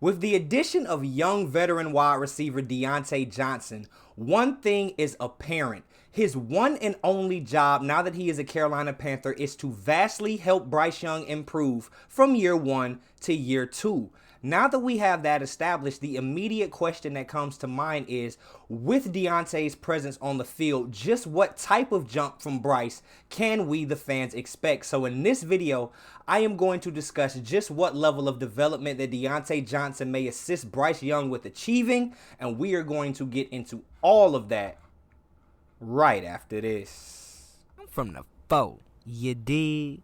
With the addition of young veteran wide receiver Diontae Johnson, one thing is apparent. His one and only job now that he is a Carolina Panther is to vastly help Bryce Young improve from year one to year two. Now that we have that established, the immediate question that comes to mind is, with Diontae's presence on the field, just what type of jump from Bryce can we, the fans, expect? So in this video, I am going to discuss just what level of development that Diontae Johnson may assist Bryce Young with achieving, and we are going to get into all of that right after this. I'm from the foe, you dig?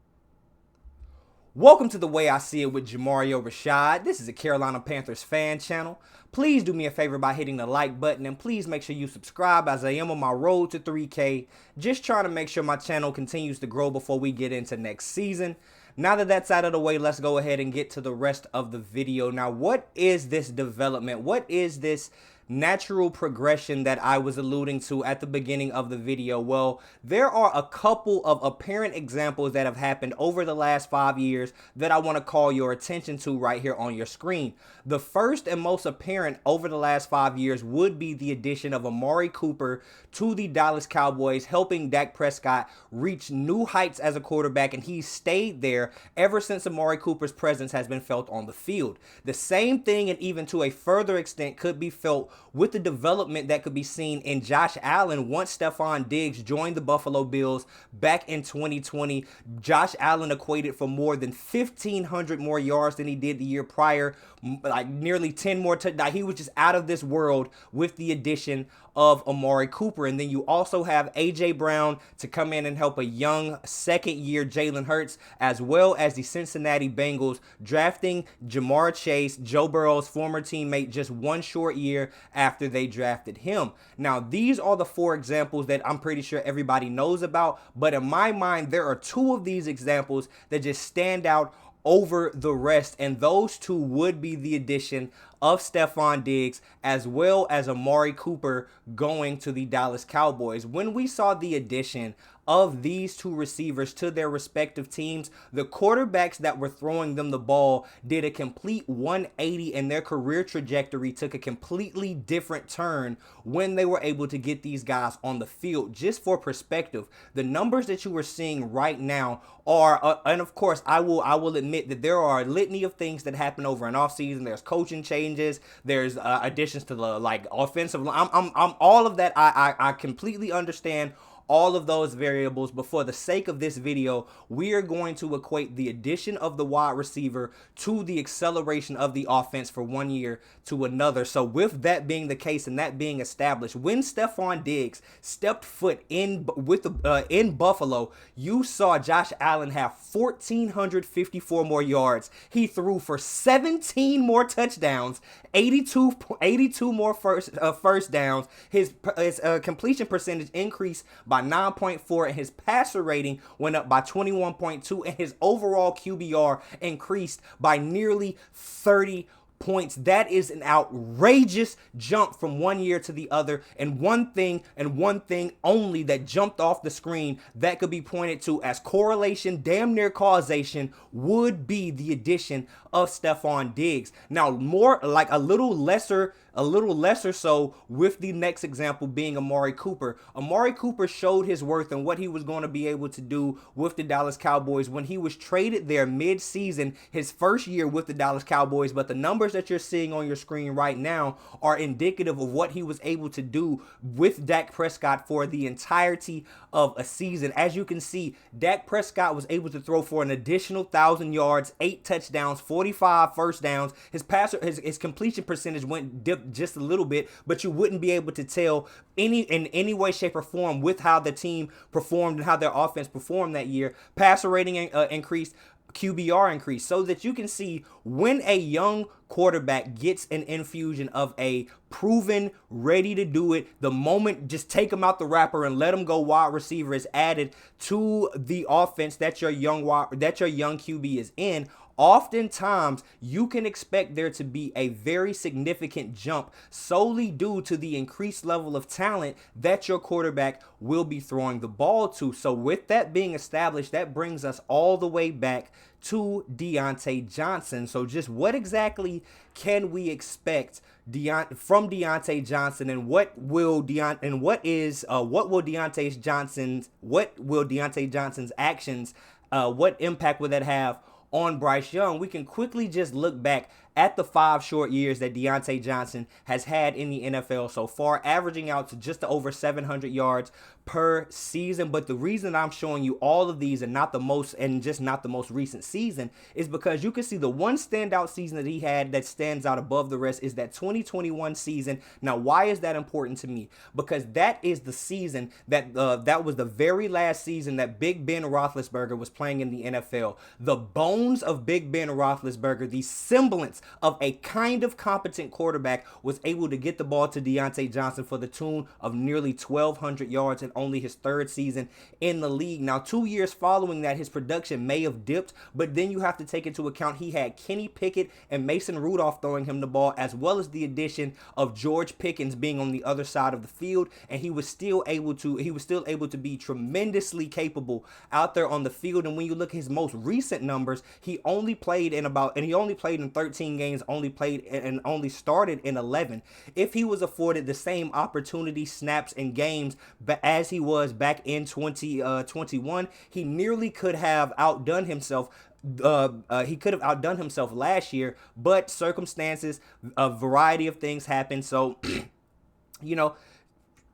Welcome to The Way I See It with Jamario Rashad. This is a Carolina Panthers fan channel. Please do me a favor by hitting the like button, and please make sure you subscribe as I am on my road to 3K. Just trying to make sure my channel continues to grow before we get into next season. Now that that's out of the way, let's go ahead and get to the rest of the video. Now, what is this development? What is this natural progression that I was alluding to at the beginning of the video? Well, there are a couple of apparent examples that have happened over the last 5 years that I want to call your attention to right here on your screen. The first and most apparent over the last 5 years would be the addition of Amari Cooper to the Dallas Cowboys, helping Dak Prescott reach new heights as a quarterback, and he's stayed there ever since Amari Cooper's presence has been felt on the field. The same thing, and even to a further extent, could be felt with the development that could be seen in Josh Allen once Stephon Diggs joined the Buffalo Bills back in 2020. Josh Allen equated for more than 1,500 more yards than he did the year prior, like nearly 10 more. He was just out of this world with the addition of Amari Cooper. And then you also have A.J. Brown to come in and help a young second-year Jalen Hurts, as well as the Cincinnati Bengals drafting Jamar Chase, Joe Burrow's former teammate, just one short year after they drafted him. Now, these are the four examples that I'm pretty sure everybody knows about, but in my mind, there are two of these examples that just stand out over the rest, and those two would be the addition of Stephon Diggs as well as Amari Cooper going to the Dallas Cowboys. When we saw the addition of these two receivers to their respective teams, the quarterbacks that were throwing them the ball did a complete 180, and their career trajectory took a completely different turn when they were able to get these guys on the field. Just for perspective, the numbers that you are seeing right now are, and of course, I will admit that there are a litany of things that happen over an offseason. There's coaching changes, there's additions to the offensive line. I'm all of that. I completely understand all of those variables, but for the sake of this video, we are going to equate the addition of the wide receiver to the acceleration of the offense for 1 year to another. So with that being the case and that being established, when Stephon Diggs stepped foot in Buffalo, you saw Josh Allen have 1,454 more yards. He threw for 17 more touchdowns, 82 more first downs. His completion percentage increased by 9.4, and his passer rating went up by 21.2, and his overall QBR increased by nearly 30 points. That is an outrageous jump from 1 year to the other, and one thing only that jumped off the screen that could be pointed to as correlation, damn near causation, would be the addition of Stephon Diggs. Now, more like a little lesser so with the next example being Amari Cooper. Amari Cooper showed his worth and what he was going to be able to do with the Dallas Cowboys when he was traded there mid-season, his first year with the Dallas Cowboys. But the numbers that you're seeing on your screen right now are indicative of what he was able to do with Dak Prescott for the entirety of a season. As you can see, Dak Prescott was able to throw for an additional 1,000 yards, 8 touchdowns, 45 first downs. His completion percentage dipped just a little bit, but you wouldn't be able to tell in any way, shape, or form with how the team performed and how their offense performed that year. Passer rating increased, QBR increase, so that you can see when a young quarterback gets an infusion of a proven, ready to do it, the moment, just take him out the wrapper and let him go wide receiver is added to the offense that your young QB is in. oftentimes you can expect there to be a very significant jump solely due to the increased level of talent that your quarterback will be throwing the ball to. So with that being established, that brings us all the way back to Diontae Johnson. So just what exactly can we expect from Diontae Johnson, and what will Diontae Johnson's actions, what impact will that have on Bryce Young? We can quickly just look back at the 5 short years that Diontae Johnson has had in the NFL so far, averaging out to just over 700 yards per season. But the reason I'm showing you all of these and not the most recent season is because you can see the one standout season that he had that stands out above the rest is that 2021 season. Now, why is that important to me? Because that is the season that was the very last season that Big Ben Roethlisberger was playing in the NFL. The bones of Big Ben Roethlisberger, the semblance of a kind of competent quarterback, was able to get the ball to Diontae Johnson for the tune of nearly 1,200 yards in only his 3rd season in the league. Now, 2 years following that, his production may have dipped, but then you have to take into account he had Kenny Pickett and Mason Rudolph throwing him the ball, as well as the addition of George Pickens being on the other side of the field, and he was still able to be tremendously capable out there on the field. And when you look at his most recent numbers, he only played in 13 games, only started in 11. If he was afforded the same opportunity, snaps, and games as he was back in 2021, he nearly could have outdone himself. He could have outdone himself last year, but circumstances, a variety of things happened. So,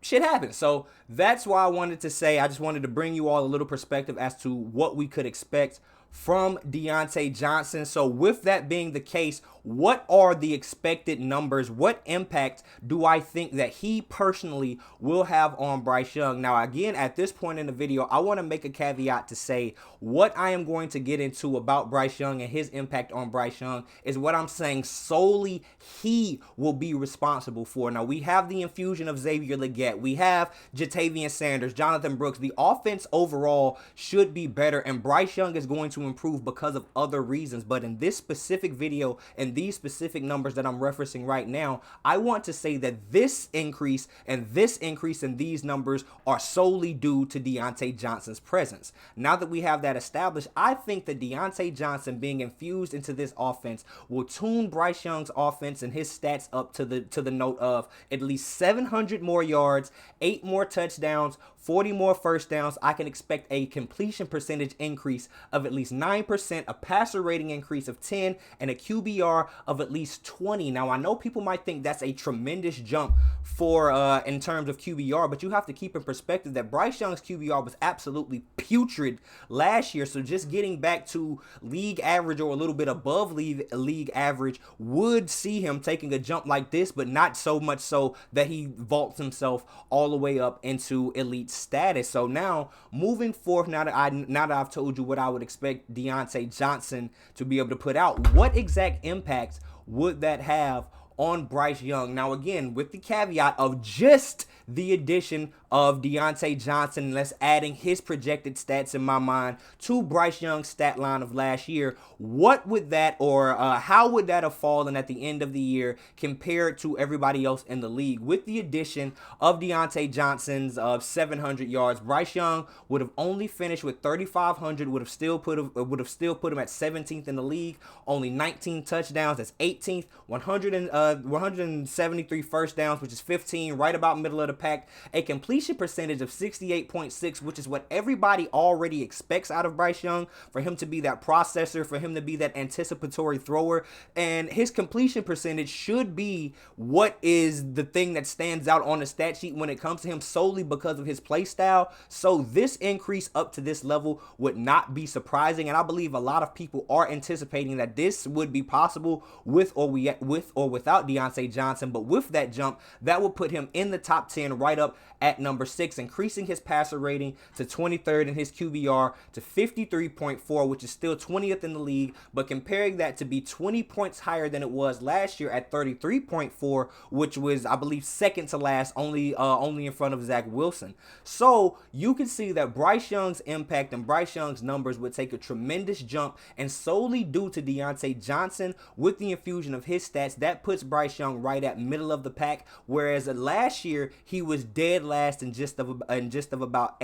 shit happens. So that's why I just wanted to bring you all a little perspective as to what we could expect from Diontae Johnson. So with that being the case, what are the expected numbers? What impact do I think that he personally will have on Bryce Young? Now, again, at this point in the video, I want to make a caveat to say what I am going to get into about Bryce Young and his impact on Bryce Young is what I'm saying solely he will be responsible for. Now, we have the infusion of Xavier Legette. We have Jatavian Sanders, Jonathan Brooks. The offense overall should be better, and Bryce Young is going to improve because of other reasons. But in this specific video and these specific numbers that I'm referencing right now, I want to say that this increase in these numbers are solely due to Diontae Johnson's presence. Now that we have that established, I think that Diontae Johnson being infused into this offense will tune Bryce Young's offense and his stats up to the note of at least 700 more yards, 8 more touchdowns, 40 more first downs. I can expect a completion percentage increase of at least 9%, a passer rating increase of 10, and a QBR of at least 20. Now, I know people might think that's a tremendous jump for in terms of QBR, but you have to keep in perspective that Bryce Young's QBR was absolutely putrid last year. So just getting back to league average or a little bit above league average would see him taking a jump like this, but not so much so that he vaults himself all the way up into elite status. So now moving forth, now that I've told you what I would expect Diontae Johnson to be able to put out, what exact impact would that have on Bryce Young? Now, again, with the caveat of just the addition of Diontae Johnson, let's adding his projected stats in my mind to Bryce Young's stat line of last year, what would that, or how would that have fallen at the end of the year compared to everybody else in the league? With the addition of Diontae Johnson's 700 yards, Bryce Young would have only finished with 3,500, would have still put him at 17th in the league, only 19 touchdowns, that's 18th, 173 first downs, which is 15, right about middle of the pack, a completion percentage of 68.6, which is what everybody already expects out of Bryce Young, for him to be that processor, for him to be that anticipatory thrower, and his completion percentage should be what is the thing that stands out on the stat sheet when it comes to him solely because of his play style. So this increase up to this level would not be surprising, and I believe a lot of people are anticipating that this would be possible with or without Diontae Johnson. But with that jump, that would put him in the top 10, right up at number number 6, increasing his passer rating to 23rd and his QBR to 53.4, which is still 20th in the league, but comparing that to be 20 points higher than it was last year at 33.4, which was, I believe, second to last, only in front of Zach Wilson. So you can see that Bryce Young's impact and Bryce Young's numbers would take a tremendous jump, and solely due to Diontae Johnson, with the infusion of his stats, that puts Bryce Young right at middle of the pack, whereas last year he was dead last in just about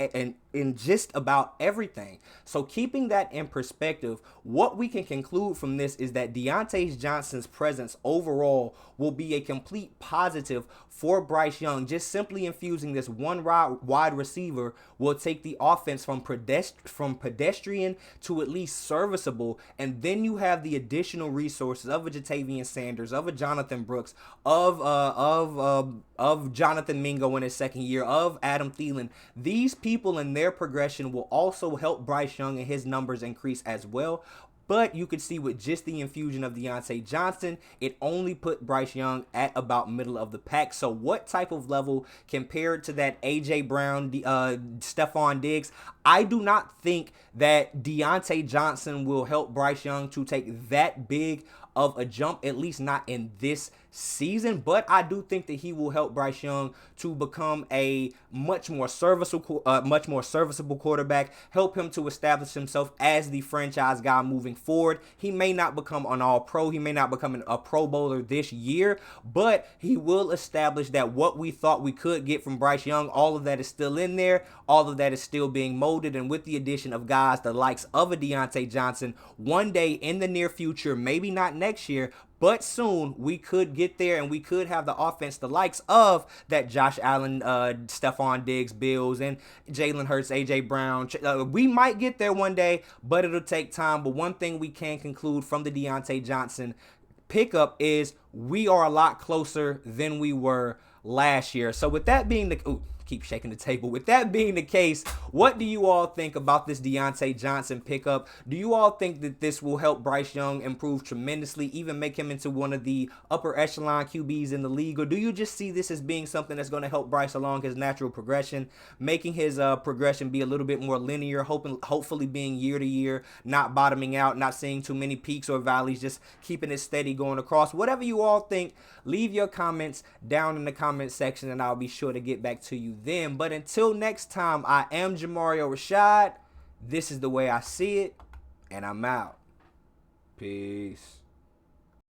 everything. So keeping that in perspective, what we can conclude from this is that Diontae Johnson's presence overall will be a complete positive for Bryce Young. Just simply infusing this one wide receiver will take the offense from pedestrian to at least serviceable, and then you have the additional resources of a Jatavian Sanders, of a Jonathan Brooks, of Jonathan Mingo in his second year, of Adam Thielen. These people and their progression will also help Bryce Young and his numbers increase as well. But you could see with just the infusion of Diontae Johnson, it only put Bryce Young at about middle of the pack. So what type of level compared to that A.J. Brown, Stephon Diggs? I do not think that Diontae Johnson will help Bryce Young to take that big of a jump, at least not in this season, but I do think that he will help Bryce Young to become a much more serviceable quarterback, help him to establish himself as the franchise guy moving forward. He may not become an all-pro, he may not become a Pro Bowler this year, but he will establish that what we thought we could get from Bryce Young, all of that is still in there, all of that is still being molded, and with the addition of guys the likes of a Diontae Johnson, one day in the near future, maybe not next year, but soon, we could get there, and we could have the offense the likes of that Josh Allen, Stephon Diggs, Bills, and Jalen Hurts, A.J. Brown. We might get there one day, but it'll take time. But one thing we can conclude from the Diontae Johnson pickup is we are a lot closer than we were last year. So with that being the... keep shaking the table. With that being the case, what do you all think about this Diontae Johnson pickup? Do you all think that this will help Bryce Young improve tremendously, even make him into one of the upper echelon QBs in the league? Or do you just see this as being something that's going to help Bryce along his natural progression, making his progression be a little bit more linear, hopefully being year to year, not bottoming out, not seeing too many peaks or valleys, just keeping it steady going across? Whatever you all think, leave your comments down in the comment section, and I'll be sure to get back to you then. But until next time, I am Jamario Rashad. This is the way I see it, and I'm out. Peace.